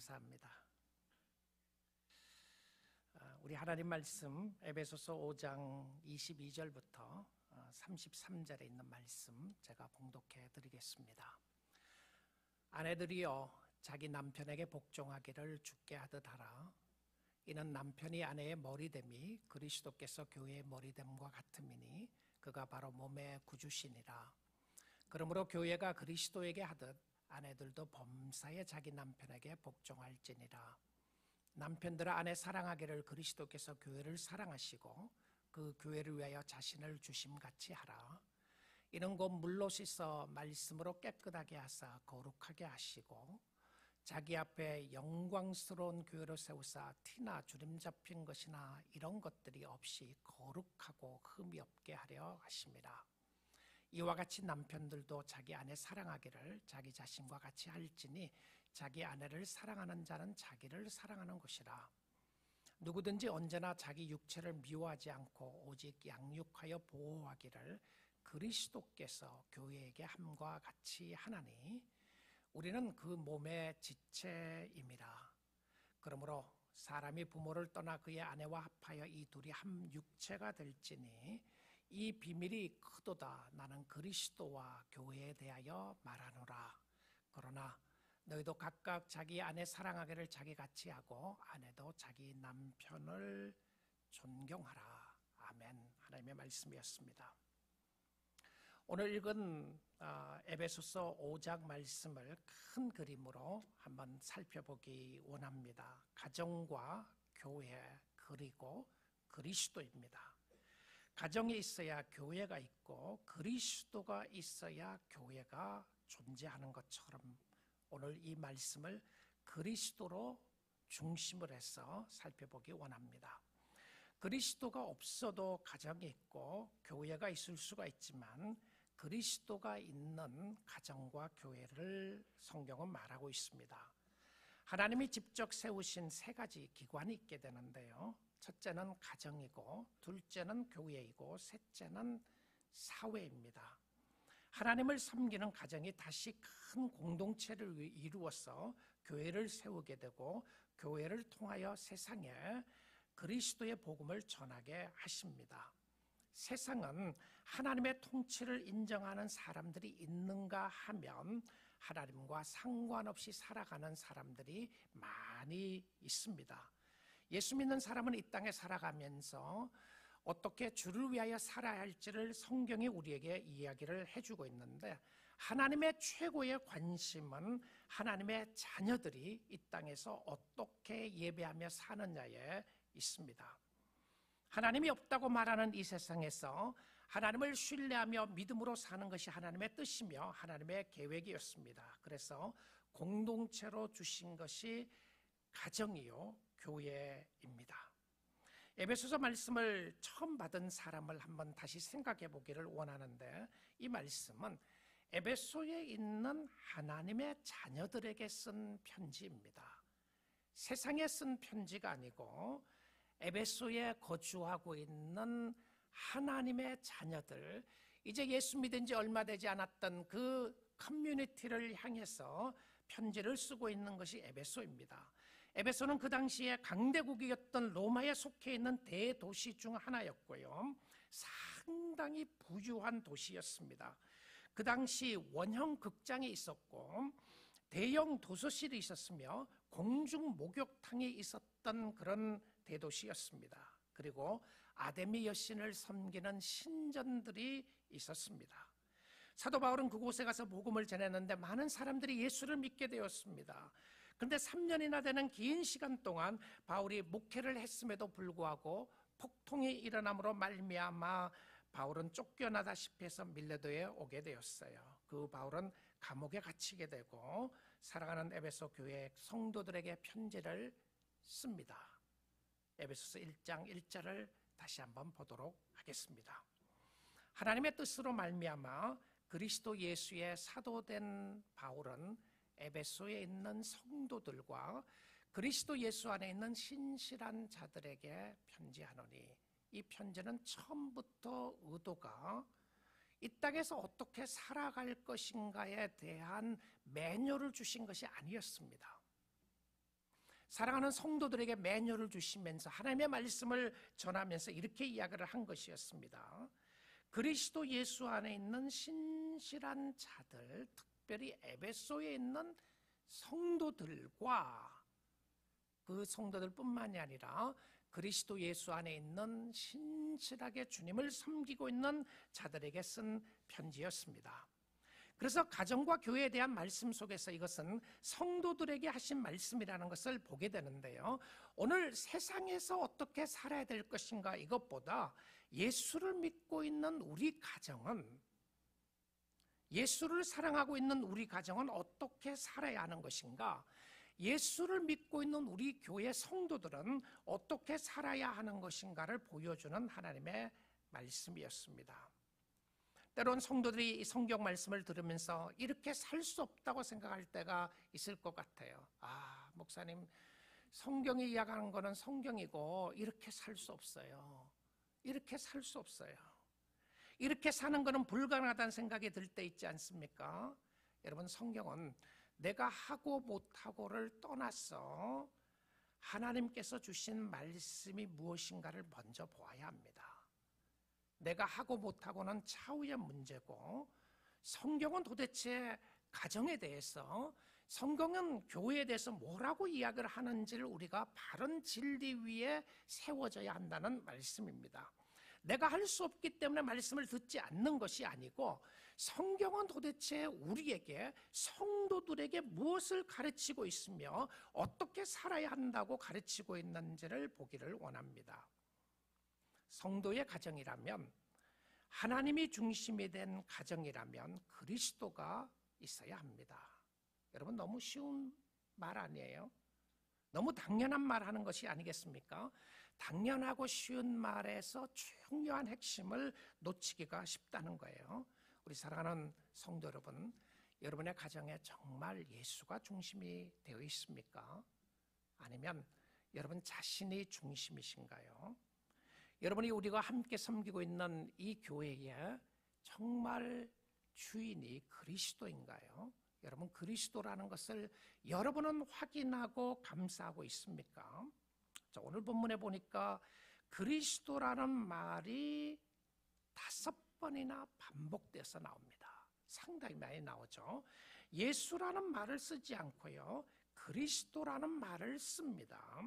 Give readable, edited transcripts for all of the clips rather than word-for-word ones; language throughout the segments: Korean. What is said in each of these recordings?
감사합니다. 우리 하나님 말씀 에베소서 5장 22절부터 33절에 있는 말씀 제가 봉독해 드리겠습니다. 아내들이여 자기 남편에게 복종하기를 주께 하듯 하라. 이는 남편이 아내의 머리됨이 그리스도께서 교회의 머리됨과 같음이니 그가 바로 몸의 구주시니라. 그러므로 교회가 그리스도에게 하듯 아내들도 범사에 자기 남편에게 복종할지니라. 남편들아 아내 사랑하기를 그리스도께서 교회를 사랑하시고 그 교회를 위하여 자신을 주심같이 하라. 이는 곧 물로 씻어 말씀으로 깨끗하게 하사 거룩하게 하시고 자기 앞에 영광스러운 교회로 세우사 티나 주림 잡힌 것이나 이런 것들이 없이 거룩하고 흠이 없게 하려 하심이라. 이와 같이 남편들도 자기 아내 사랑하기를 자기 자신과 같이 할지니 자기 아내를 사랑하는 자는 자기를 사랑하는 것이라. 누구든지 언제나 자기 육체를 미워하지 않고 오직 양육하여 보호하기를 그리스도께서 교회에게 함과 같이 하나니 우리는 그 몸의 지체임이라. 그러므로 사람이 부모를 떠나 그의 아내와 합하여 이 둘이 한 육체가 될지니 이 비밀이 크도다. 나는 그리스도와 교회에 대하여 말하노라. 그러나 너희도 각각 자기 아내 사랑하기를 자기같이 하고 아내도 자기 남편을 존경하라. 아멘. 하나님의 말씀이었습니다. 오늘 읽은 에베소서 5장 말씀을 큰 그림으로 한번 살펴보기 원합니다. 가정과 교회 그리고 그리스도입니다. 가정이 있어야 교회가 있고 그리스도가 있어야 교회가 존재하는 것처럼 오늘 이 말씀을 그리스도로 중심을 해서 살펴보기 원합니다. 그리스도가 없어도 가정이 있고 교회가 있을 수가 있지만 그리스도가 있는 가정과 교회를 성경은 말하고 있습니다. 하나님이 직접 세우신 세 가지 기관이 있게 되는데요. 첫째는 가정이고 둘째는 교회이고 셋째는 사회입니다. 하나님을 섬기는 가정이 다시 큰 공동체를 이루어서 교회를 세우게 되고 교회를 통하여 세상에 그리스도의 복음을 전하게 하십니다. 세상은 하나님의 통치를 인정하는 사람들이 있는가 하면 하나님과 상관없이 살아가는 사람들이 많이 있습니다. 예수 믿는 사람은 이 땅에 살아가면서 어떻게 주를 위하여 살아야 할지를 성경이 우리에게 이야기를 해주고 있는데 하나님의 최고의 관심은 하나님의 자녀들이 이 땅에서 어떻게 예배하며 사느냐에 있습니다. 하나님이 없다고 말하는 이 세상에서 하나님을 신뢰하며 믿음으로 사는 것이 하나님의 뜻이며 하나님의 계획이었습니다. 그래서 공동체로 주신 것이 가정이요 교회입니다. 에베소서 말씀을 처음 받은 사람을 한번 다시 생각해 보기를 원하는데 이 말씀은 에베소에 있는 하나님의 자녀들에게 쓴 편지입니다. 세상에 쓴 편지가 아니고 에베소에 거주하고 있는 하나님의 자녀들, 이제 예수 믿은 지 얼마 되지 않았던 그 커뮤니티를 향해서 편지를 쓰고 있는 것이 에베소입니다. 에베소는 그 당시에 강대국이었던 로마에 속해 있는 대도시 중 하나였고요. 상당히 부유한 도시였습니다. 그 당시 원형 극장이 있었고 대형 도서실이 있었으며 공중 목욕탕이 있었던 그런 대도시였습니다. 그리고 아데미 여신을 섬기는 신전들이 있었습니다. 사도 바울은 그곳에 가서 복음을 전했는데 많은 사람들이 예수를 믿게 되었습니다. 그런데 3년이나 되는 긴 시간 동안 바울이 목회를 했음에도 불구하고 폭동이 일어남으로 말미암아 바울은 쫓겨나다시피 해서 밀레도에 오게 되었어요. 그 바울은 감옥에 갇히게 되고 사랑하는 에베소 교회 성도들에게 편지를 씁니다. 에베소서 1장 1절을 다시 한번 보도록 하겠습니다. 하나님의 뜻으로 말미암아 그리스도 예수의 사도된 바울은 에베소에 있는 성도들과 그리스도 예수 안에 있는 신실한 자들에게 편지하노니 이 편지는 처음부터 의도가 이 땅에서 어떻게 살아갈 것인가에 대한 매뉴얼을 주신 것이 아니었습니다. 사랑하는 성도들에게 매뉴얼을 주시면서 하나님의 말씀을 전하면서 이렇게 이야기를 한 것이었습니다. 그리스도 예수 안에 있는 신실한 자들, 특별히 에베소에 있는 성도들과 그 성도들뿐만이 아니라 그리스도 예수 안에 있는 신실하게 주님을 섬기고 있는 자들에게 쓴 편지였습니다. 그래서 가정과 교회에 대한 말씀 속에서 이것은 성도들에게 하신 말씀이라는 것을 보게 되는데요. 오늘 세상에서 어떻게 살아야 될 것인가 이것보다 예수를 믿고 있는 우리 가정은, 예수를 사랑하고 있는 우리 가정은 어떻게 살아야 하는 것인가, 예수를 믿고 있는 우리 교회 성도들은 어떻게 살아야 하는 것인가를 보여주는 하나님의 말씀이었습니다. 때론 성도들이 이 성경 말씀을 들으면서 이렇게 살 수 없다고 생각할 때가 있을 것 같아요. 아, 목사님, 성경이 이야기하는 거는 성경이고 이렇게 살 수 없어요. 이렇게 살 수 없어요. 이렇게 사는 거는 불가능하다는 생각이 들 때 있지 않습니까? 여러분, 성경은 내가 하고 못하고를 떠나서 하나님께서 주신 말씀이 무엇인가를 먼저 보아야 합니다. 내가 하고 못하고는 차후의 문제고, 성경은 도대체 가정에 대해서, 성경은 교회에 대해서 뭐라고 이야기를 하는지를 우리가 바른 진리 위에 세워져야 한다는 말씀입니다. 내가 할 수 없기 때문에 말씀을 듣지 않는 것이 아니고, 성경은 도대체 우리에게, 성도들에게 무엇을 가르치고 있으며 어떻게 살아야 한다고 가르치고 있는지를 보기를 원합니다. 성도의 가정이라면, 하나님이 중심이 된 가정이라면 그리스도가 있어야 합니다. 여러분, 너무 쉬운 말 아니에요? 너무 당연한 말 하는 것이 아니겠습니까? 당연하고 쉬운 말에서 중요한 핵심을 놓치기가 쉽다는 거예요. 우리 사랑하는 성도 여러분, 여러분의 가정에 정말 예수가 중심이 되어 있습니까? 아니면 여러분 자신이 중심이신가요? 여러분이 우리가 함께 섬기고 있는 이 교회에 정말 주인이 그리스도인가요? 여러분, 그리스도라는 것을 여러분은 확인하고 감사하고 있습니까? 자, 오늘 본문에 보니까 그리스도라는 말이 5번이나 반복돼서 나옵니다. 상당히 많이 나오죠. 예수라는 말을 쓰지 않고요, 그리스도라는 말을 씁니다.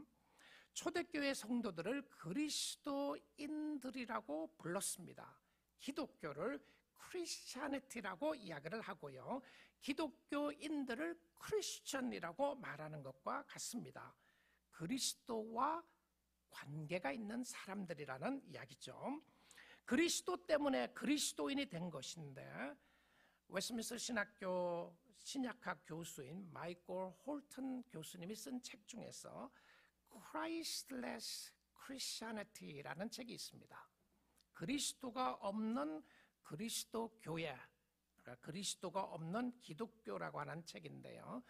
초대교회 성도들을 그리스도인들이라고 불렀습니다. 기독교를 크리스찬이티라고 이야기를 하고요, 기독교인들을 크리스천이라고 말하는 것과 같습니다. 그리스도와 관계가 있는 사람들이라는 이야기죠. 그리스도 때문에 그리스도인이 된 것인데, 웨스트민스터 신학교 신약학 교수인 마이클 홀튼 교수님이 쓴 책 중에서 Christless Christianity라는 책이 있습니다. 그리스도가 없는 그리스도 교회, 그러니까 그리스도가 없는 기독교라고 하는 책인데요,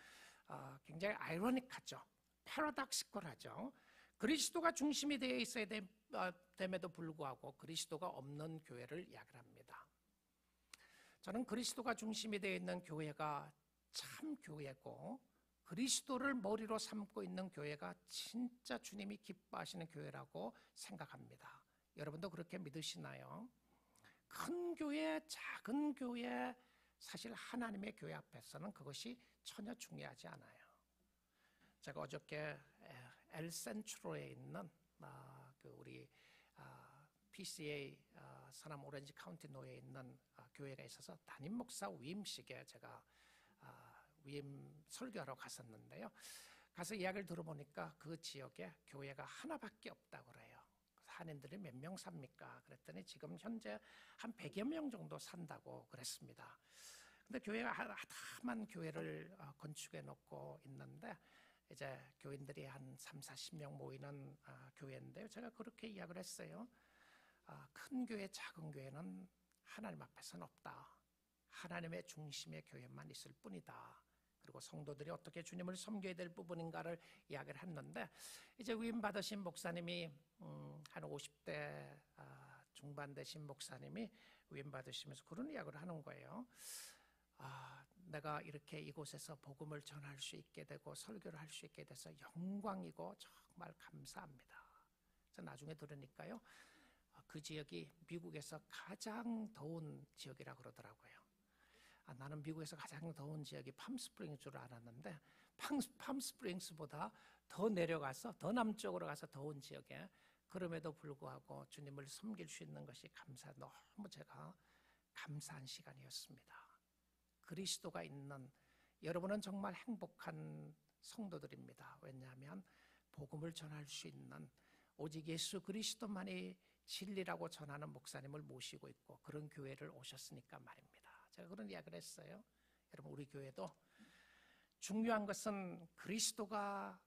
굉장히 아이러닉하죠. 패러독시컬하죠. 그리스도가 중심이 되어 있어야 됨에도 불구하고 그리스도가 없는 교회를 이야기를 합니다. 저는 그리스도가 중심이 되어 있는 교회가 참 교회고, 그리스도를 머리로 삼고 있는 교회가 진짜 주님이 기뻐하시는 교회라고 생각합니다. 여러분도 그렇게 믿으시나요? 큰 교회, 작은 교회, 사실 하나님의 교회 앞에서는 그것이 전혀 중요하지 않아요. 제가 어저께 엘센트로에 있는 우리 PCA 서남 오렌지 카운티 노예에 있는 교회가 있어서 담임 목사 위임식에 제가 위임 설교하러 갔었는데요. 가서 이야기를 들어보니까 그 지역에 교회가 하나밖에 없다고 그래요. 한인들이 몇 명 삽니까? 그랬더니 지금 현재 한 100여 명 정도 산다고 그랬습니다. 근데 교회가 하다만 교회를 건축해 놓고 있는데, 이제 교인들이 한 30-40명 모이는 교회인데요. 제가 그렇게 이야기를 했어요. 큰 교회, 작은 교회는 하나님 앞에서는 없다. 하나님의 중심의 교회만 있을 뿐이다. 그리고 성도들이 어떻게 주님을 섬겨야 될 부분인가를 이야기를 했는데, 이제 위임 받으신 목사님이 한 50대 중반 되신 목사님이 위임 받으시면서 그런 이야기를 하는 거예요. 내가 이렇게 이곳에서 복음을 전할 수 있게 되고 설교를 할 수 있게 돼서 영광이고 정말 감사합니다. 나중에 들으니까요, 그 지역이 미국에서 가장 더운 지역이라고 그러더라고요. 나는 미국에서 가장 더운 지역이 팜스프링인 줄 알았는데 팜스프링스보다 더 내려가서 더 남쪽으로 가서 더운 지역에, 그럼에도 불구하고 주님을 섬길 수 있는 것이 너무 제가 감사한 시간이었습니다. 그리스도가 있는, 여러분은 정말 행복한 성도들입니다. 왜냐하면 복음을 전할 수 있는 오직 예수 그리스도만이 진리라고 전하는 목사님을 모시고 있고 그런 교회를 오셨으니까 말입니다. 제가 그런 이야기를 했어요. 여러분, 우리 교회도 중요한 것은 그리스도가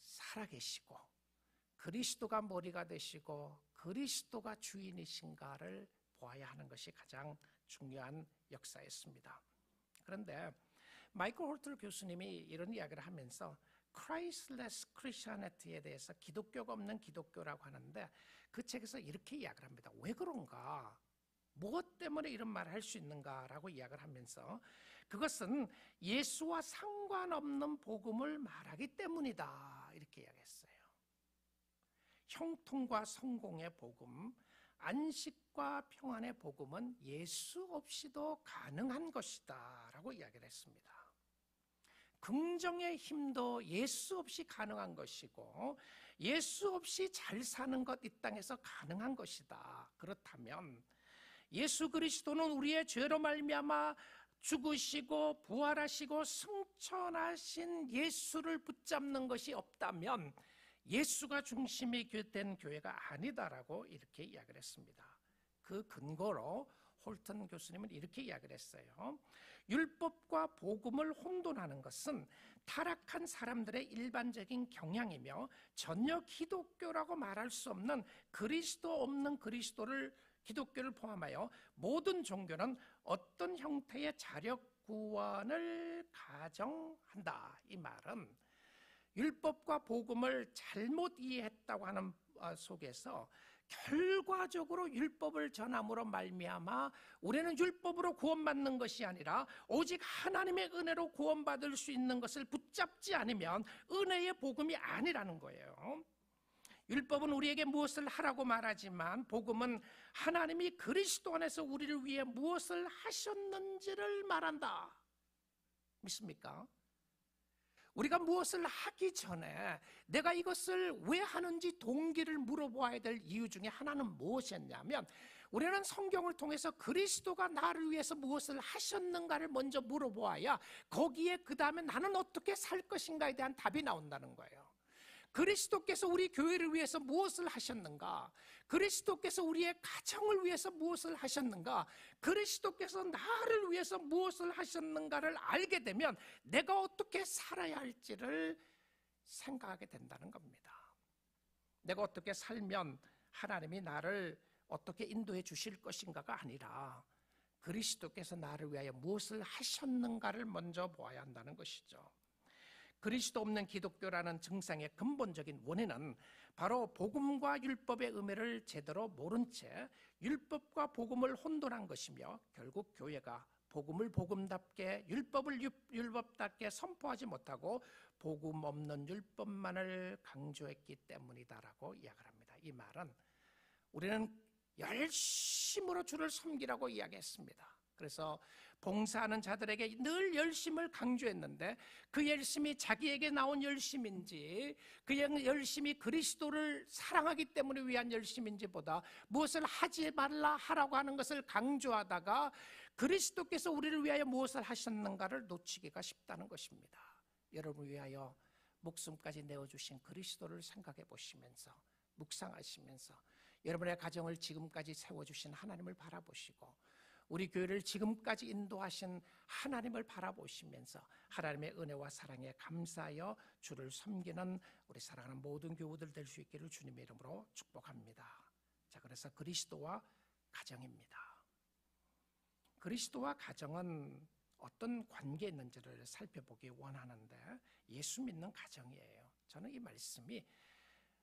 살아계시고 그리스도가 머리가 되시고 그리스도가 주인이신가를 보아야 하는 것이 가장 중요한 역사였습니다. 그런데 마이클 홀트 교수님이 이런 이야기를 하면서 Christless Christianity에 대해서 기독교가 없는 기독교라고 하는데, 그 책에서 이렇게 이야기를 합니다. 왜 그런가? 무엇 때문에 이런 말을 할 수 있는가라고 이야기를 하면서, 그것은 예수와 상관없는 복음을 말하기 때문이다, 이렇게 이야기했어요. 형통과 성공의 복음, 안식과 평안의 복음은 예수 없이도 가능한 것이다 라고 이야기를 했습니다. 긍정의 힘도 예수 없이 가능한 것이고 예수 없이 잘 사는 것 이 땅에서 가능한 것이다. 그렇다면 예수 그리스도는 우리의 죄로 말미암아 죽으시고 부활하시고 승천하신 예수를 붙잡는 것이 없다면 예수가 중심이 된 교회가 아니다라고 이렇게 이야기를 했습니다. 그 근거로 홀튼 교수님은 이렇게 이야기를 했어요. 율법과 복음을 혼돈하는 것은 타락한 사람들의 일반적인 경향이며 전혀 기독교라고 말할 수 없는 그리스도 없는 기독교를 포함하여 모든 종교는 어떤 형태의 자력 구원을 가정한다. 이 말은 율법과 복음을 잘못 이해했다고 하는 속에서 결과적으로 율법을 전함으로 말미암아 우리는 율법으로 구원받는 것이 아니라 오직 하나님의 은혜로 구원받을 수 있는 것을 붙잡지 않으면 은혜의 복음이 아니라는 거예요. 율법은 우리에게 무엇을 하라고 말하지만 복음은 하나님이 그리스도 안에서 우리를 위해 무엇을 하셨는지를 말한다. 믿습니까? 우리가 무엇을 하기 전에 내가 이것을 왜 하는지 동기를 물어보아야 될 이유 중에 하나는 무엇이었냐면, 우리는 성경을 통해서 그리스도가 나를 위해서 무엇을 하셨는가를 먼저 물어보아야 거기에 그 다음에 나는 어떻게 살 것인가에 대한 답이 나온다는 거예요. 그리스도께서 우리 교회를 위해서 무엇을 하셨는가? 그리스도께서 우리의 가정을 위해서 무엇을 하셨는가? 그리스도께서 나를 위해서 무엇을 하셨는가를 알게 되면 내가 어떻게 살아야 할지를 생각하게 된다는 겁니다. 내가 어떻게 살면 하나님이 나를 어떻게 인도해 주실 것인가가 아니라 그리스도께서 나를 위하여 무엇을 하셨는가를 먼저 보아야 한다는 것이죠. 그리스도 없는 기독교라는 증상의 근본적인 원인은 바로 복음과 율법의 의미를 제대로 모른 채 율법과 복음을 혼돈한 것이며, 결국 교회가 복음을 복음답게 율법을 율법답게 선포하지 못하고 복음 없는 율법만을 강조했기 때문이다라고 이야기를 합니다. 이 말은 우리는 열심으로 주를 섬기라고 이야기했습니다. 그래서 봉사하는 자들에게 늘 열심을 강조했는데 그 열심이 자기에게 나온 열심인지 그 열심이 그리스도를 사랑하기 때문에 위한 열심인지 보다 무엇을 하지 말라 하라고 하는 것을 강조하다가 그리스도께서 우리를 위하여 무엇을 하셨는가를 놓치기가 쉽다는 것입니다. 여러분을 위하여 목숨까지 내어주신 그리스도를 생각해 보시면서 묵상하시면서 여러분의 가정을 지금까지 세워주신 하나님을 바라보시고 우리 교회를 지금까지 인도하신 하나님을 바라보시면서 하나님의 은혜와 사랑에 감사하여 주를 섬기는 우리 사랑하는 모든 교우들 될 수 있기를 주님의 이름으로 축복합니다. 자, 그래서 그리스도와 가정입니다. 그리스도와 가정은 어떤 관계에 있는지를 살펴보기 원하는데 예수 믿는 가정이에요. 저는 이 말씀이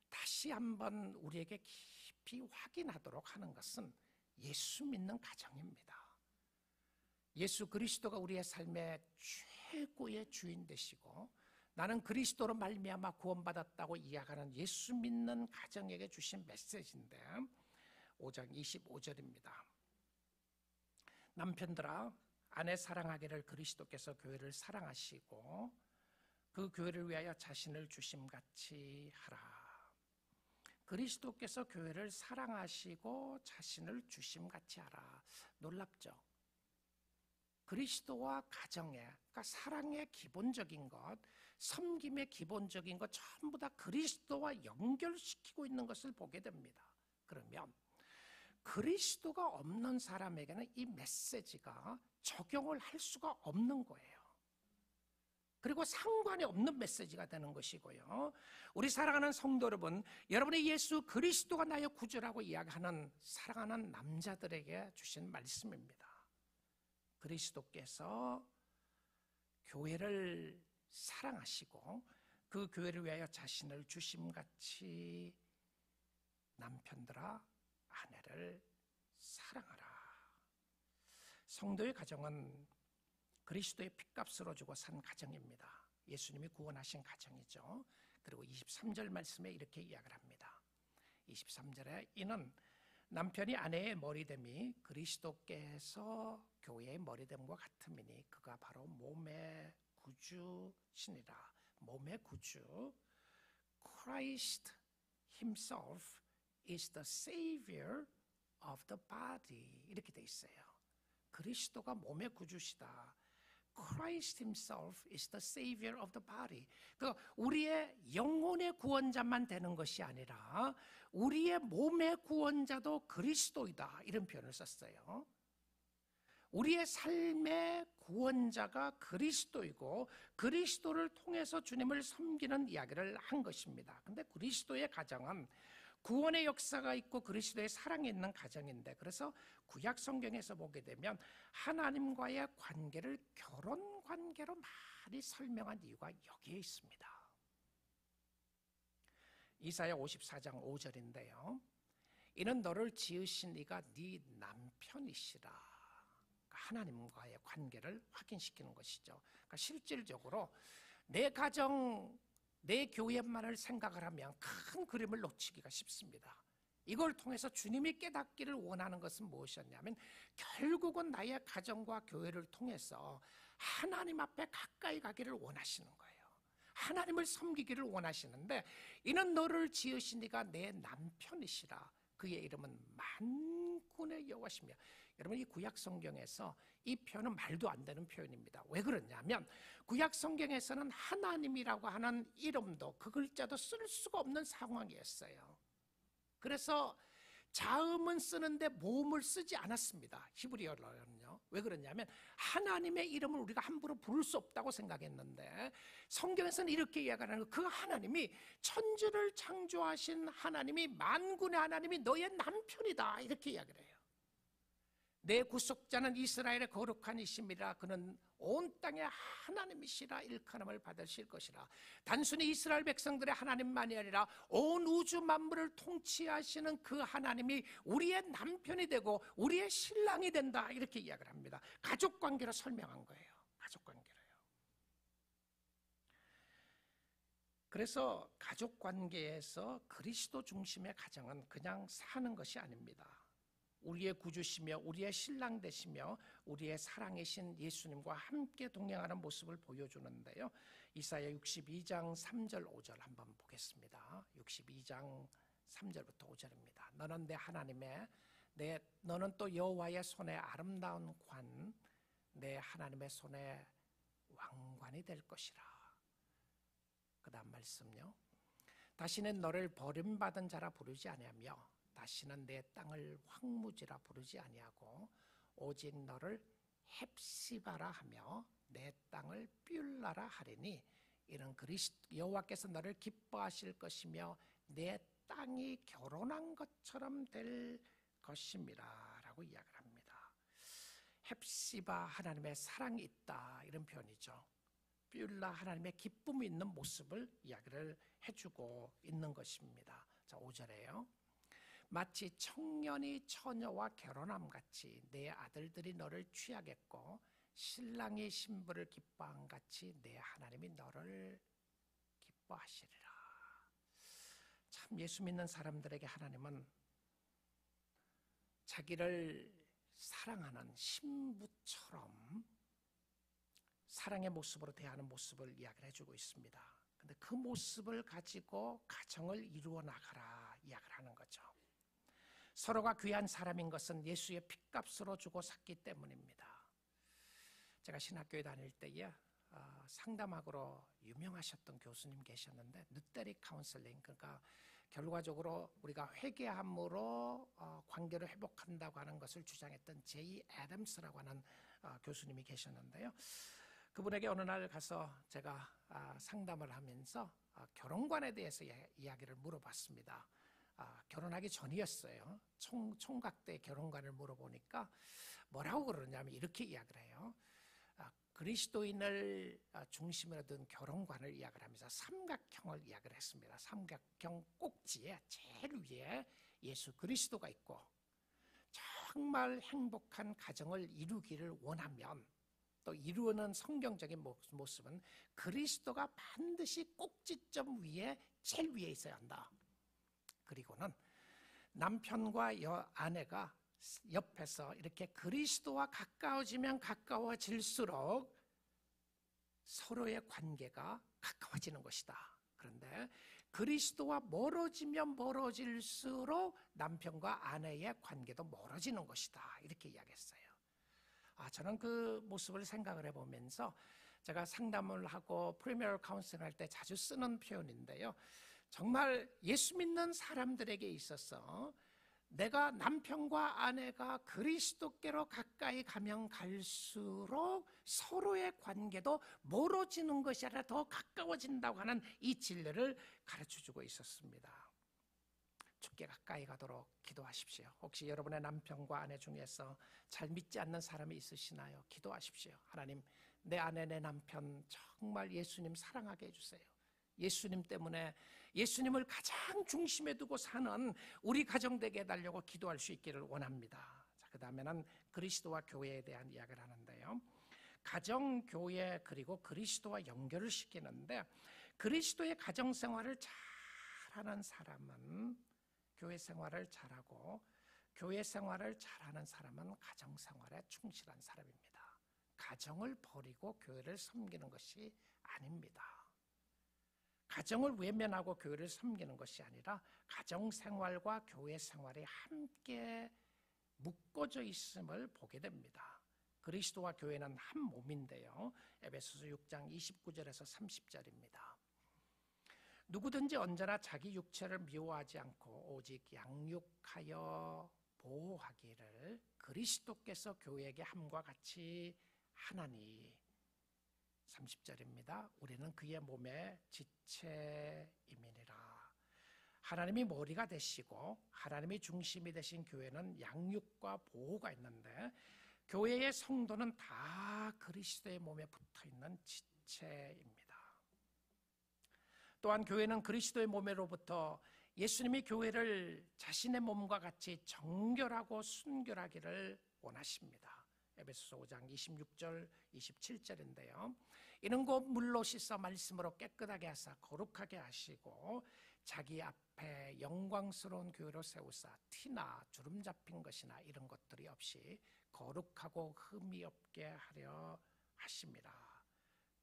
다시 한번 우리에게 깊이 확인하도록 하는 것은 예수 믿는 가정입니다. 예수 그리스도가 우리의 삶의 최고의 주인 되시고 나는 그리스도로 말미암아 구원받았다고 이야기하는 예수 믿는 가정에게 주신 메시지인데 5장 25절입니다. 남편들아 아내 사랑하기를 그리스도께서 교회를 사랑하시고 그 교회를 위하여 자신을 주심같이 하라. 그리스도께서 교회를 사랑하시고 자신을 주심같이 하라. 놀랍죠? 그리스도와 가정의, 그러니까 사랑의 기본적인 것, 섬김의 기본적인 것 전부 다 그리스도와 연결시키고 있는 것을 보게 됩니다. 그러면 그리스도가 없는 사람에게는 이 메시지가 적용을 할 수가 없는 거예요. 그리고 상관이 없는 메시지가 되는 것이고요. 우리 사랑하는 성도 여러분, 여러분의 예수 그리스도가 나의 구주라고 이야기하는 사랑하는 남자들에게 주신 말씀입니다. 그리스도께서 교회를 사랑하시고 그 교회를 위하여 자신을 주심같이 남편들아 아내를 사랑하라. 성도의 가정은 그리스도의 핏값으로 주고 산 가정입니다. 예수님이 구원하신 가정이죠. 그리고 23절 말씀에 이렇게 이야기를 합니다. 23절에 이는 남편이 아내의 머리됨이 그리스도께서 교회의 머리됨과 같음이니 그가 바로 몸의 구주시니라. 몸의 구주, Christ himself is the savior of the body. 이렇게 돼 있어요. 그리스도가 몸의 구주시다. Christ himself is the savior of the body. 그 우리의 영혼의 구원자만 되는 것이 아니라 우리의 몸의 구원자도 그리스도이다. 이런 표현을 썼어요. 우리의 삶의 구원자가 그리스도이고 그리스도를 통해서 주님을 섬기는 이야기를 한 것입니다. 근데 그리스도의 가정은 구원의 역사가 있고 그리스도의 사랑이 있는 가정인데, 그래서 구약 성경에서 보게 되면 하나님과의 관계를 결혼 관계로 많이 설명한 이유가 여기에 있습니다. 이사야 54장 5절인데요. 이는 너를 지으신 이가 네 남편이시라. 하나님과의 관계를 확인시키는 것이죠. 그러니까 실질적으로 내 가정, 내 교회만을 생각을 하면 큰 그림을 놓치기가 쉽습니다. 이걸 통해서 주님이 깨닫기를 원하는 것은 무엇이었냐면 결국은 나의 가정과 교회를 통해서 하나님 앞에 가까이 가기를 원하시는 거예요. 하나님을 섬기기를 원하시는데 이는 너를 지으신 이가 내 남편이시라. 그의 이름은 만군의 여호와시며. 여러분, 이 구약 성경에서 이 표현은 말도 안 되는 표현입니다. 왜 그러냐면 구약 성경에서는 하나님이라고 하는 이름도 그 글자도 쓸 수가 없는 상황이었어요. 그래서 자음은 쓰는데 모음을 쓰지 않았습니다. 히브리어로는요. 왜 그러냐면 하나님의 이름을 우리가 함부로 부를 수 없다고 생각했는데 성경에서는 이렇게 이야기하는 거예요. 그 하나님이 천지를 창조하신 하나님이 만군의 하나님이 너의 남편이다. 이렇게 이야기를 해요. 내 구속자는 이스라엘의 거룩한 이심이라. 그는 온 땅의 하나님이시라. 일컬음을 받으실 것이라. 단순히 이스라엘 백성들의 하나님만이 아니라 온 우주 만물을 통치하시는 그 하나님이 우리의 남편이 되고 우리의 신랑이 된다. 이렇게 이야기를 합니다. 가족관계로 설명한 거예요. 가족관계로요. 그래서 가족관계에서 그리스도 중심의 가정은 그냥 사는 것이 아닙니다. 우리의 구주시며 우리의 신랑 되시며 우리의 사랑이신 예수님과 함께 동행하는 모습을 보여주는데요. 이사야 62장 3절 5절 한번 보겠습니다. 62장 3절부터 5절입니다. 너는 내 하나님의 너는 또 여호와의 손에 아름다운 관, 내 하나님의 손에 왕관이 될 것이라. 그 다음 말씀요. 다시는 너를 버림받은 자라 부르지 아니하며 다시는 내 땅을 황무지라 부르지 아니하고 오직 너를 헵시바라 하며 내 땅을 뷸라라 하리니 이는 여호와께서 너를 기뻐하실 것이며 내 땅이 결혼한 것처럼 될 것임이라 라고 이야기를 합니다. 헵시바, 하나님의 사랑이 있다, 이런 표현이죠. 뷸라, 하나님의 기쁨이 있는 모습을 이야기를 해주고 있는 것입니다. 자, 5절에요. 마치 청년이 처녀와 결혼함같이 내 아들들이 너를 취하겠고 신랑이 신부를 기뻐한 같이 내 하나님이 너를 기뻐하시리라. 참 예수 믿는 사람들에게 하나님은 자기를 사랑하는 신부처럼 사랑의 모습으로 대하는 모습을 이야기를 해주고 있습니다. 근데 그 모습을 가지고 가정을 이루어 나가라 이야기를 하는 거죠. 서로가 귀한 사람인 것은 예수의 핏값으로 주고 샀기 때문입니다. 제가 신학교에 다닐 때에 상담학으로 유명하셨던 교수님 계셨는데 누테릭 카운슬링, 그러니까 결과적으로 우리가 회개함으로 관계를 회복한다고 하는 것을 주장했던 제이 애덤스라고 하는 교수님이 계셨는데요. 그분에게 어느 날 가서 제가 상담을 하면서 결혼관에 대해서 이야기를 물어봤습니다. 결혼하기 전이었어요. 총각 때 결혼관을 물어보니까 뭐라고 그러냐면 이렇게 이야기를 해요. 그리스도인을 중심으로 둔 결혼관을 이야기를 하면서 삼각형을 이야기를 했습니다. 삼각형 꼭지에 제일 위에 예수 그리스도가 있고, 정말 행복한 가정을 이루기를 원하면 또 이루는 성경적인 모습은 그리스도가 반드시 꼭지점 위에 제일 위에 있어야 한다. 그리고는 남편과 아내가 옆에서 이렇게 그리스도와 가까워지면 가까워질수록 서로의 관계가 가까워지는 것이다. 그런데 그리스도와 멀어지면 멀어질수록 남편과 아내의 관계도 멀어지는 것이다. 이렇게 이야기했어요. 저는 그 모습을 생각을 해보면서 제가 상담을 하고 프리미어 카운슬링 할 때 자주 쓰는 표현인데요. 정말 예수 믿는 사람들에게 있어서 내가 남편과 아내가 그리스도께로 가까이 가면 갈수록 서로의 관계도 멀어지는 것이 아니라 더 가까워진다고 하는 이 진리를 가르쳐주고 있었습니다. 주께 가까이 가도록 기도하십시오. 혹시 여러분의 남편과 아내 중에서 잘 믿지 않는 사람이 있으시나요? 기도하십시오. 하나님, 내 아내, 내 남편 정말 예수님 사랑하게 해주세요. 예수님 때문에 예수님을 가장 중심에 두고 사는 우리 가정 되게 해달라고 기도할 수 있기를 원합니다. 그 다음에는 그리스도와 교회에 대한 이야기를 하는데요. 가정, 교회 그리고 그리스도와 연결을 시키는데, 그리스도의 가정 생활을 잘하는 사람은 교회 생활을 잘하고, 교회 생활을 잘하는 사람은 가정 생활에 충실한 사람입니다. 가정을 버리고 교회를 섬기는 것이 아닙니다. 가정을 외면하고 교회를 섬기는 것이 아니라 가정 생활과 교회 생활이 함께 묶어져 있음을 보게 됩니다. 그리스도와 교회는 한 몸인데요. 에베소서 6장 29절에서 30절입니다. 누구든지 언제나 자기 육체를 미워하지 않고 오직 양육하여 보호하기를 그리스도께서 교회에게 함과 같이 하나니. 30절입니다. 우리는 그의 몸의 지체임이니라. 하나님이 머리가 되시고 하나님이 중심이 되신 교회는 양육과 보호가 있는데, 교회의 성도는 다 그리스도의 몸에 붙어있는 지체입니다. 또한 교회는 그리스도의 몸으로부터 예수님이 교회를 자신의 몸과 같이 정결하고 순결하기를 원하십니다. 에베소서 5장 26절 27절인데요. 이는 곧 물로 씻어 말씀으로 깨끗하게 하사 거룩하게 하시고 자기 앞에 영광스러운 교회로 세우사 티나 주름 잡힌 것이나 이런 것들이 없이 거룩하고 흠이 없게 하려 하십니다.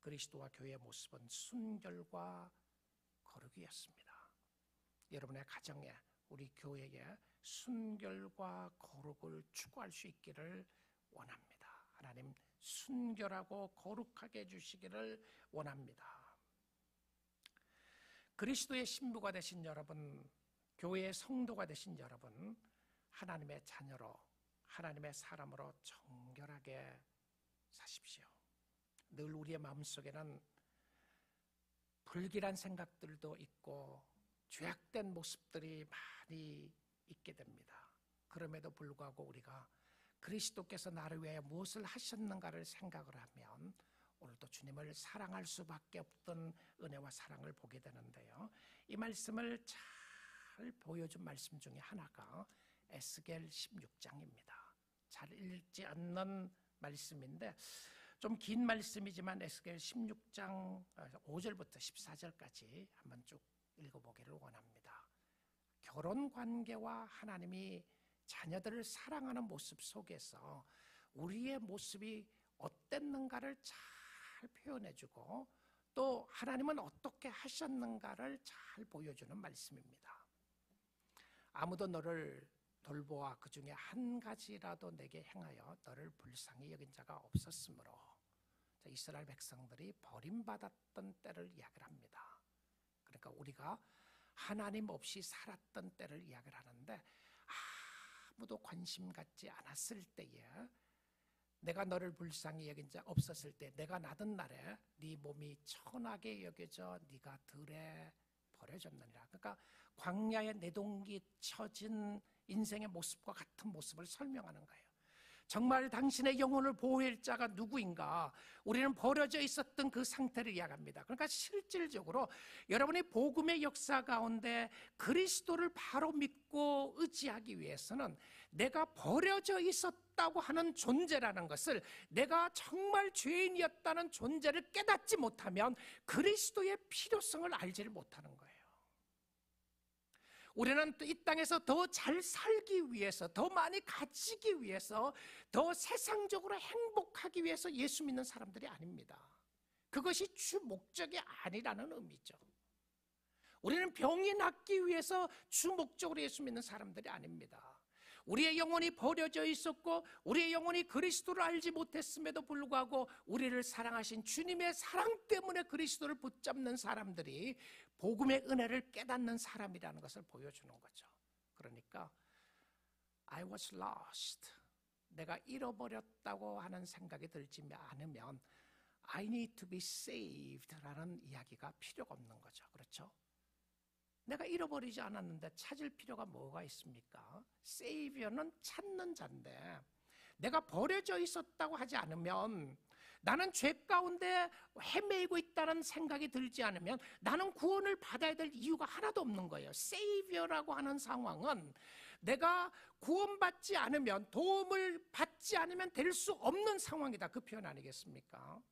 그리스도와 교회의 모습은 순결과 거룩이었습니다. 여러분의 가정에, 우리 교회에 순결과 거룩을 추구할 수 있기를 원합니다. 하나님 순결하고 거룩하게 해주시기를 원합니다. 그리스도의 신부가 되신 여러분, 교회의 성도가 되신 여러분, 하나님의 자녀로, 하나님의 사람으로 정결하게 사십시오. 늘 우리의 마음속에는 불길한 생각들도 있고 죄악된 모습들이 많이 있게 됩니다. 그럼에도 불구하고 우리가 그리스도께서 나를 위해 무엇을 하셨는가를 생각을 하면 오늘도 주님을 사랑할 수밖에 없던 은혜와 사랑을 보게 되는데요. 이 말씀을 잘 보여준 말씀 중에 하나가 에스겔 16장입니다. 잘 읽지 않는 말씀인데 좀 긴 말씀이지만 에스겔 16장 5절부터 14절까지 한번 쭉 읽어보기를 원합니다. 결혼 관계와 하나님이 자녀들을 사랑하는 모습 속에서 우리의 모습이 어땠는가를 잘 표현해주고 또 하나님은 어떻게 하셨는가를 잘 보여주는 말씀입니다. 아무도 너를 돌보아 그 중에 한 가지라도 내게 행하여 너를 불쌍히 여긴 자가 없었으므로, 이스라엘 백성들이 버림받았던 때를 이야기를 합니다. 그러니까 우리가 하나님 없이 살았던 때를 이야기를 하는데, 아무도 관심 갖지 않았을 때에, 내가 너를 불쌍히 여긴 자 없었을 때, 내가 낳은 날에 네 몸이 천하게 여겨져 네가 들에 버려졌느니라. 그러니까 광야에 내동기 쳐진 인생의 모습과 같은 모습을 설명하는 거예요. 정말 당신의 영혼을 보호할 자가 누구인가? 우리는 버려져 있었던 그 상태를 이야기합니다. 그러니까 실질적으로 여러분이 복음의 역사 가운데 그리스도를 바로 믿고 의지하기 위해서는 내가 버려져 있었다고 하는 존재라는 것을, 내가 정말 죄인이었다는 존재를 깨닫지 못하면 그리스도의 필요성을 알지를 못하는 거예요. 우리는 이 땅에서 더 잘 살기 위해서, 더 많이 가지기 위해서, 더 세상적으로 행복하기 위해서 예수 믿는 사람들이 아닙니다. 그것이 주 목적이 아니라는 의미죠. 우리는 병이 낫기 위해서 주 목적으로 예수 믿는 사람들이 아닙니다. 우리의 영혼이 버려져 있었고 우리의 영혼이 그리스도를 알지 못했음에도 불구하고 우리를 사랑하신 주님의 사랑 때문에 그리스도를 붙잡는 사람들이 복음의 은혜를 깨닫는 사람이라는 것을 보여주는 거죠. 그러니까 I was lost, 내가 잃어버렸다고 하는 생각이 들지 않으면 I need to be saved 라는 이야기가 필요가 없는 거죠. 그렇죠? 내가 잃어버리지 않았는데 찾을 필요가 뭐가 있습니까? 세이비어는 찾는 자인데, 내가 버려져 있었다고 하지 않으면, 나는 죄 가운데 헤매이고 있다는 생각이 들지 않으면 나는 구원을 받아야 될 이유가 하나도 없는 거예요. 세이비어라고 하는 상황은 내가 구원받지 않으면, 도움을 받지 않으면 될 수 없는 상황이다, 그 표현 아니겠습니까?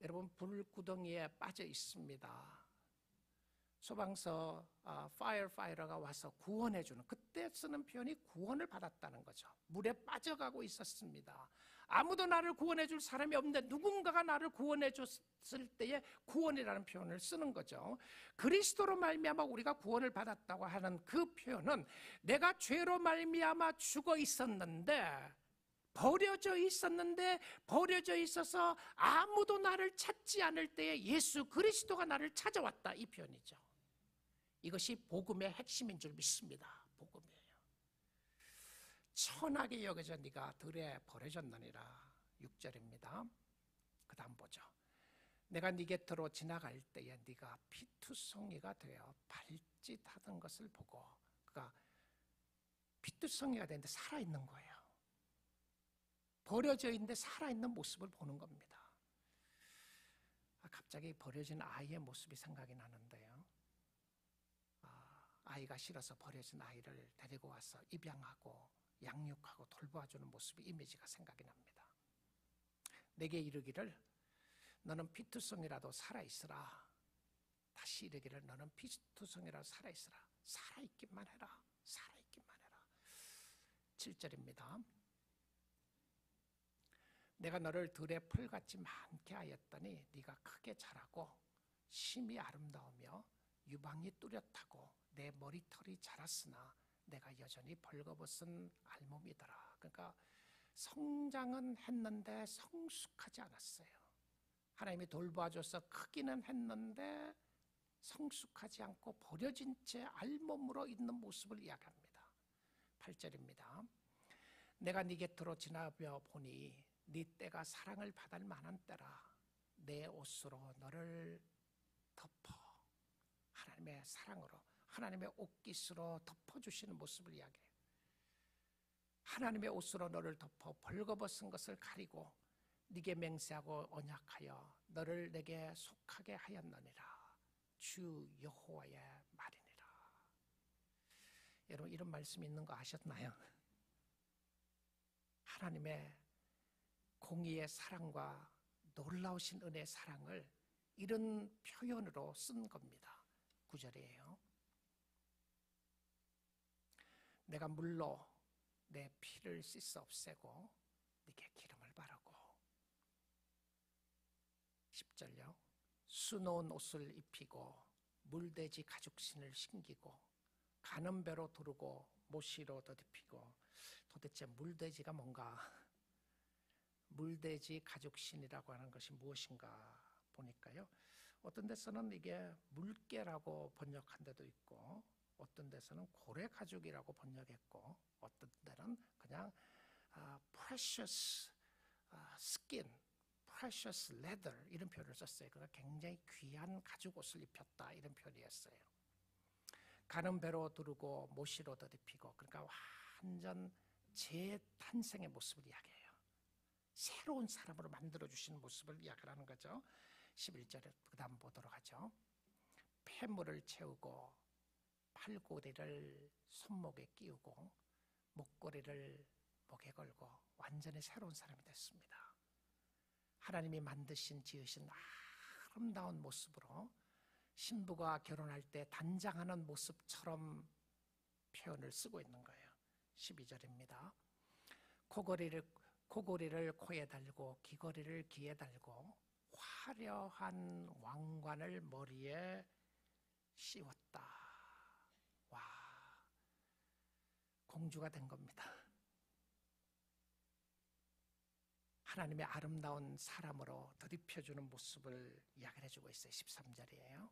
여러분, 불구덩이에 빠져 있습니다. 소방서 파이어파이터가 와서 구원해주는, 그때 쓰는 표현이 구원을 받았다는 거죠. 물에 빠져가고 있었습니다. 아무도 나를 구원해줄 사람이 없는데 누군가가 나를 구원해줬을 때에 구원이라는 표현을 쓰는 거죠. 그리스도로 말미암아 우리가 구원을 받았다고 하는 그 표현은, 내가 죄로 말미암아 죽어 있었는데, 버려져 있어서 아무도 나를 찾지 않을 때에 예수 그리스도가 나를 찾아왔다, 이 표현이죠. 이것이 복음의 핵심인 줄 믿습니다. 복음이에요. 천하게 여겨져 네가 들에 버려졌느니라. 6절입니다. 그 다음 보죠. 내가 네 곁으로 지나갈 때에 네가 피투성이가 되어 발짓하던 것을 보고, 그가 피투성이가 되는데 살아있는 거예요. 버려져 있는데 살아있는 모습을 보는 겁니다. 갑자기 버려진 아이의 모습이 생각이 나는데요. 아이가 싫어서 버려진 아이를 데리고 와서 입양하고 양육하고 돌봐주는 모습이, 이미지가 생각이 납니다. 내게 이르기를 너는 피투성이라도 살아있으라. 다시 이르기를 너는 피투성이라도 살아있으라. 살아있기만 해라. 살아있기만 해라. 7절입니다. 내가 너를 들의 풀같이 많게 하였더니 네가 크게 자라고 심이 아름다우며 유방이 뚜렷하고 내 머리털이 자랐으나 내가 여전히 벌거벗은 알몸이더라. 그러니까 성장은 했는데 성숙하지 않았어요. 하나님이 돌봐줘서 크기는 했는데 성숙하지 않고 버려진 채 알몸으로 있는 모습을 이야기합니다. 8절입니다. 내가 네 곁으로 지나며 보니 네 때가 사랑을 받을 만한 때라. 내 옷으로 너를 덮어. 하나님의 사랑으로, 하나님의 옷깃으로 덮어주시는 모습을 이야기해요. 하나님의 옷으로 너를 덮어 벌거벗은 것을 가리고 네게 맹세하고 언약하여 너를 내게 속하게 하였느니라. 주 여호와의 말이니라. 여러분, 이런 말씀이 있는 거 아셨나요? 하나님의 공의의 사랑과 놀라우신 은혜의 사랑을 이런 표현으로 쓴 겁니다. 9절이에요. 내가 물로 내 피를 씻어 없애고 네게 기름을 바르고 10절요. 수놓은 옷을 입히고 물돼지 가죽신을 신기고 가는 배로 두르고 모시로 덧입히고. 도대체 물돼지가 뭔가, 물돼지 가죽신이라고 하는 것이 무엇인가 보니까요, 어떤 데서는 이게 물개라고 번역한 데도 있고 어떤 데서는 고래 가죽이라고 번역했고 어떤 데는 그냥 precious skin, precious leather 이런 표현을 썼어요. 그러니까 굉장히 귀한 가죽 옷을 입혔다 이런 표현이었어요. 가는 배로 두르고 모시로 덧입히고. 그러니까 완전 재탄생의 모습을 이야기해요. 새로운 사람으로 만들어주시는 모습을 이야기하는 거죠. 11절에 그 다음 보도록 하죠. 폐물을 채우고 팔고리를 손목에 끼우고 목걸이를 목에 걸고 완전히 새로운 사람이 됐습니다. 하나님이 만드신 지으신 아름다운 모습으로 신부가 결혼할 때 단장하는 모습처럼 표현을 쓰고 있는 거예요. 12절입니다. 코고리를 코에 달고 귀걸이를 귀에 달고 화려한 왕관을 머리에 씌웠다. 와, 공주가 된 겁니다. 하나님의 아름다운 사람으로 덧입혀주는 모습을 이야기를 해주고 있어요. 13절이에요.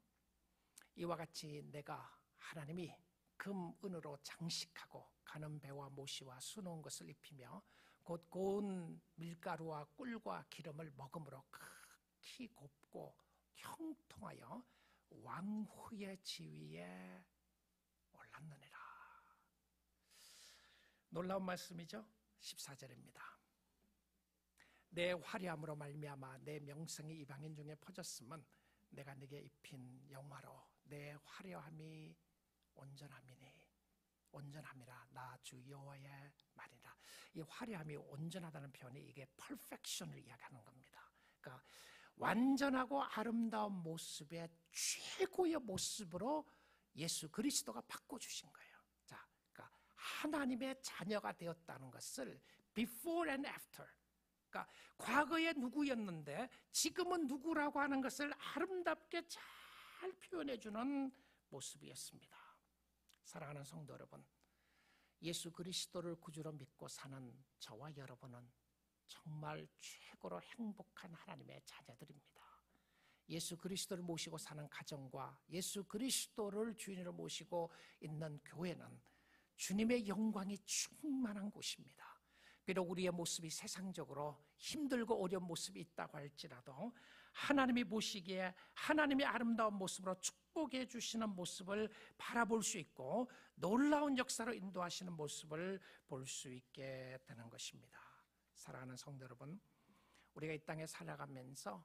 이와 같이 내가 하나님이 금, 은으로 장식하고 가는 배와 모시와 수놓은 것을 입히며 곧 고운 밀가루와 꿀과 기름을 먹음으로 극히 곱고 형통하여 왕후의 지위에 올랐느니라. 놀라운 말씀이죠. 14절입니다. 내 화려함으로 말미암아 내 명성이 이방인 중에 퍼졌음은 내가 네게 입힌 영화로 내 화려함이 온전함이라 나 주 여호와의 말이라. 이 화려함이 온전하다는 표현이 이게 perfection을 이야기하는 겁니다. 그러니까 완전하고 아름다운 모습의 최고의 모습으로 예수 그리스도가 바꿔주신 거예요. 자, 그러니까 하나님의 자녀가 되었다는 것을 before and after, 그러니까 과거에 누구였는데 지금은 누구라고 하는 것을 아름답게 잘 표현해주는 모습이었습니다. 사랑하는 성도 여러분, 예수 그리스도를 구주로 믿고 사는 저와 여러분은 정말 최고로 행복한 하나님의 자녀들입니다. 예수 그리스도를 모시고 사는 가정과 예수 그리스도를 주인으로 모시고 있는 교회는 주님의 영광이 충만한 곳입니다. 비록 우리의 모습이 세상적으로 힘들고 어려운 모습이 있다고 할지라도 하나님이 보시기에 하나님의 아름다운 모습으로 축복해 주시는 모습을 바라볼 수 있고 놀라운 역사로 인도하시는 모습을 볼 수 있게 되는 것입니다. 사랑하는 성도 여러분, 우리가 이 땅에 살아가면서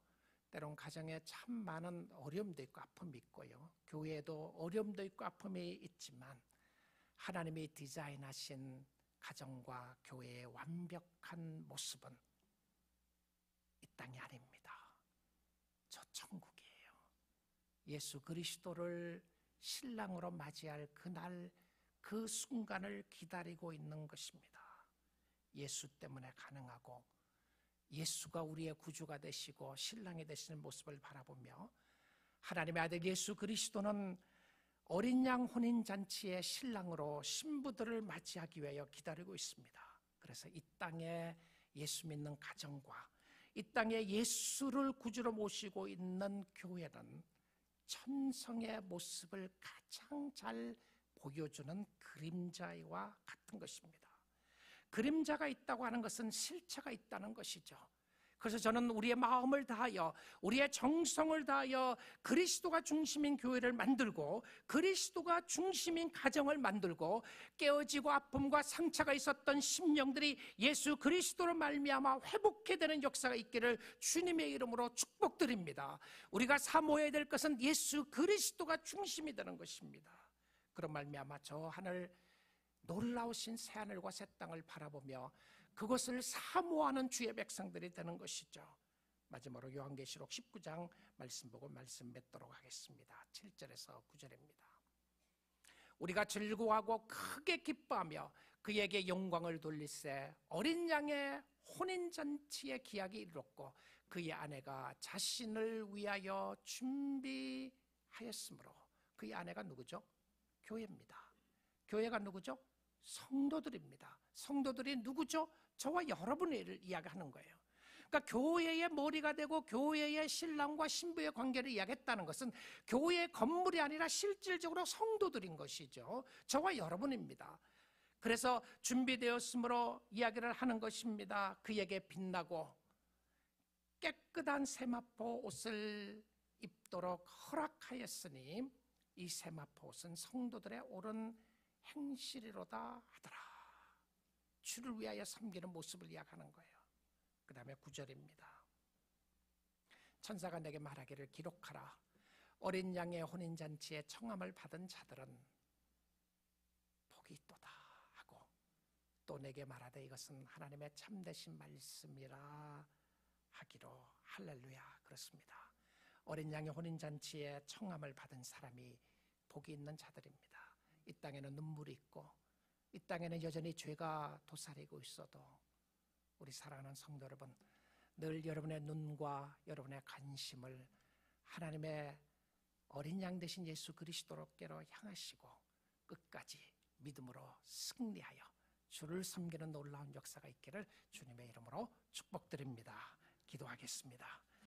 때론 가정에 참 많은 어려움도 있고 아픔이 있고요, 교회에도 어려움도 있고 아픔이 있지만 하나님이 디자인하신 가정과 교회의 완벽한 모습은 이 땅이 아닙니다. 저 천국이에요. 예수 그리스도를 신랑으로 맞이할 그날 그 순간을 기다리고 있는 것입니다. 예수 때문에 가능하고 예수가 우리의 구주가 되시고 신랑이 되시는 모습을 바라보며 하나님의 아들 예수 그리스도는 어린 양 혼인잔치의 신랑으로 신부들을 맞이하기 위하여 기다리고 있습니다. 그래서 이 땅에 예수 믿는 가정과 이 땅에 예수를 구주로 모시고 있는 교회는 천성의 모습을 가장 잘 보여주는 그림자와 같은 것입니다. 그림자가 있다고 하는 것은 실체가 있다는 것이죠. 그래서 저는 우리의 마음을 다하여 우리의 정성을 다하여 그리스도가 중심인 교회를 만들고 그리스도가 중심인 가정을 만들고 깨어지고 아픔과 상처가 있었던 심령들이 예수 그리스도로 말미암아 회복해 되는 역사가 있기를 주님의 이름으로 축복드립니다. 우리가 사모해야 될 것은 예수 그리스도가 중심이 되는 것입니다. 그런 말미암아 저 하늘 놀라우신 새하늘과 새 땅을 바라보며 그것을 사모하는 주의 백성들이 되는 것이죠. 마지막으로 요한계시록 19장 말씀 보고 말씀 맺도록 하겠습니다. 7절에서 9절입니다. 우리가 즐거워하고 크게 기뻐하며 그에게 영광을 돌리세 어린 양의 혼인잔치의 기약이 이르렀고 그의 아내가 자신을 위하여 준비하였으므로. 그의 아내가 누구죠? 교회입니다. 교회가 누구죠? 성도들입니다. 성도들이 누구죠? 저와 여러분을 이야기하는 거예요. 그러니까 교회의 머리가 되고 교회의 신랑과 신부의 관계를 이야기했다는 것은 교회의 건물이 아니라 실질적으로 성도들인 것이죠. 저와 여러분입니다. 그래서 준비되었으므로 이야기를 하는 것입니다. 그에게 빛나고 깨끗한 세마포 옷을 입도록 허락하였으니 이 세마포 옷은 성도들의 옳은 행실이로다 하더라. 주를 위하여 섬기는 모습을 이야기하는 거예요. 그 다음에 9절입니다. 천사가 내게 말하기를 기록하라. 어린 양의 혼인잔치에 청함을 받은 자들은 복이 있도다 하고 또 내게 말하되 이것은 하나님의 참되신 말씀이라 하기로. 할렐루야. 그렇습니다. 어린 양의 혼인잔치에 청함을 받은 사람이 복이 있는 자들입니다. 이 땅에는 눈물이 있고 이 땅에는 여전히 죄가 도사리고 있어도 우리 사랑하는 성도 여러분, 늘 여러분의 눈과 여러분의 관심을 하나님의 어린 양 되신 예수 그리스도께로 향하시고 끝까지 믿음으로 승리하여 주를 섬기는 놀라운 역사가 있기를 주님의 이름으로 축복드립니다. 기도하겠습니다.